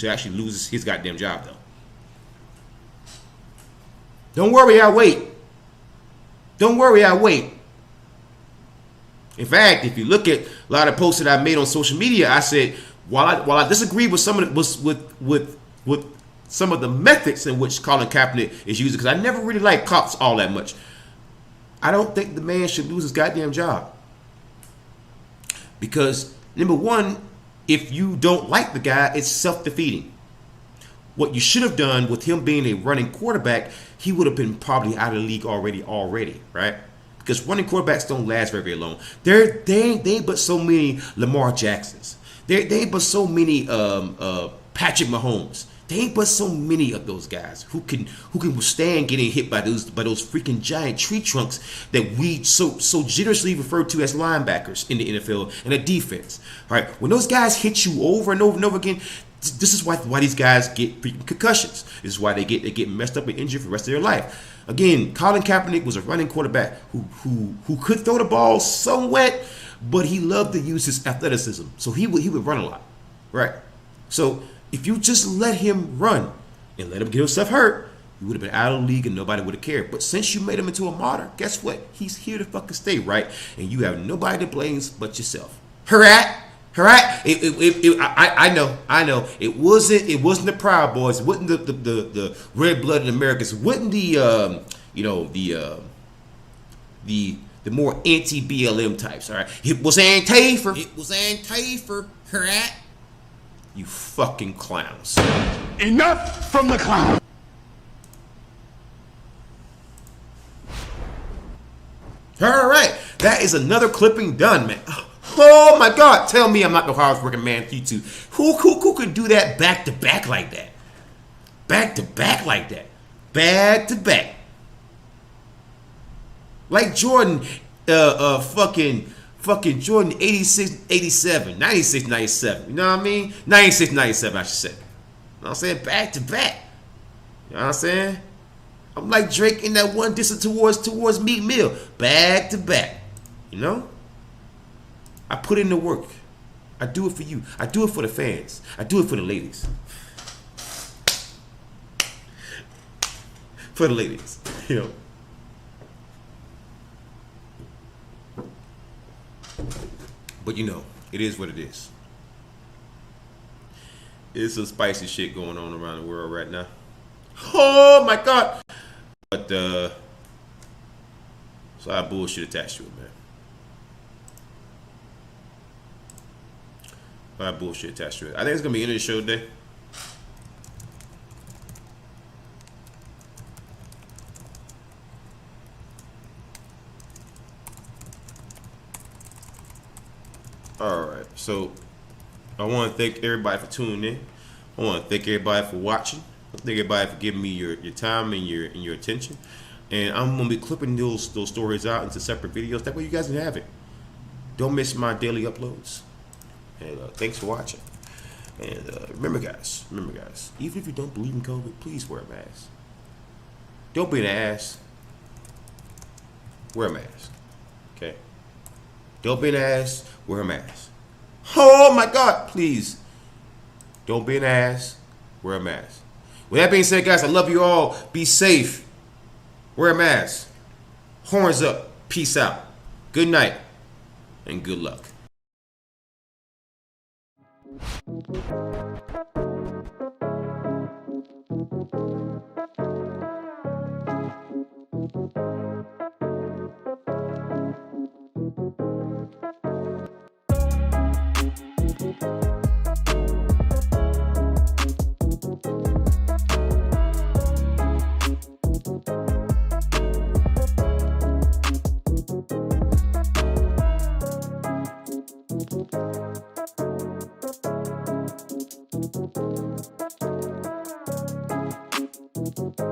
actually lose his goddamn job, though. Don't worry, I'll wait. In fact, if you look at a lot of posts that I made on social media, I said while I disagree with some of with some of the methods in which Colin Kaepernick is using, because I never really liked cops all that much, I don't think the man should lose his goddamn job. Because number one, if you don't like the guy, it's self-defeating. What you should have done with him being a running quarterback, he would have been probably out of the league already, right? Because running quarterbacks don't last very, very long. They ain't but so many Lamar Jacksons. They ain't but so many Patrick Mahomes. There ain't but so many of those guys who can withstand getting hit by those freaking giant tree trunks that we so generously refer to as linebackers in the NFL and the defense. All right, when those guys hit you over and over and over again, this is why these guys get freaking concussions. This is why they get messed up and injured for the rest of their life. Again, Colin Kaepernick was a running quarterback who could throw the ball somewhat, but he loved to use his athleticism, so he would run a lot, right? So if you just let him run and let him get himself hurt, he would have been out of the league and nobody would have cared. But since you made him into a martyr, guess what? He's here to fucking stay, right? And you have nobody to blame but yourself. Hurrah! I know. It wasn't the Proud Boys. It wasn't the red-blooded Americans. It wasn't the more anti-BLM types. All right, it was Antifa. Hurrah! You fucking clowns. Enough from the clown. All right, that is another clipping done, man. Oh my God! Tell me I'm not the hardest working man for you two. Who could do that back to back like that? Back to back like that. Back to back. Like Jordan, fucking Jordan 86, 87, 96, 97. You know what I mean? 96, 97, I should say. You know what I'm saying? Back to back. You know what I'm saying? I'm like Drake in that one distance towards Meek Mill. Back to back. You know? I put in the work. I do it for you. I do it for the fans. I do it for the ladies. For the ladies. You know? But you know, it is what it is. There's some spicy shit going on around the world right now. Oh my God! But so I bullshit attached to it, man. I bullshit attached to it. I think it's gonna be the end of the show today. Alright, so I want to thank everybody for tuning in. I want to thank everybody for watching. I thank everybody for giving me your time and your attention. And I'm gonna be clipping those stories out into separate videos. That way you guys can have it. Don't miss my daily uploads. And thanks for watching. And remember guys, even if you don't believe in COVID, please wear a mask. Don't be an ass. Wear a mask. Okay? Don't be an ass. Wear a mask. Oh my God, please. Don't be an ass. Wear a mask. With that being said, guys, I love you all. Be safe. Wear a mask. Horns up. Peace out. Good night. And good luck.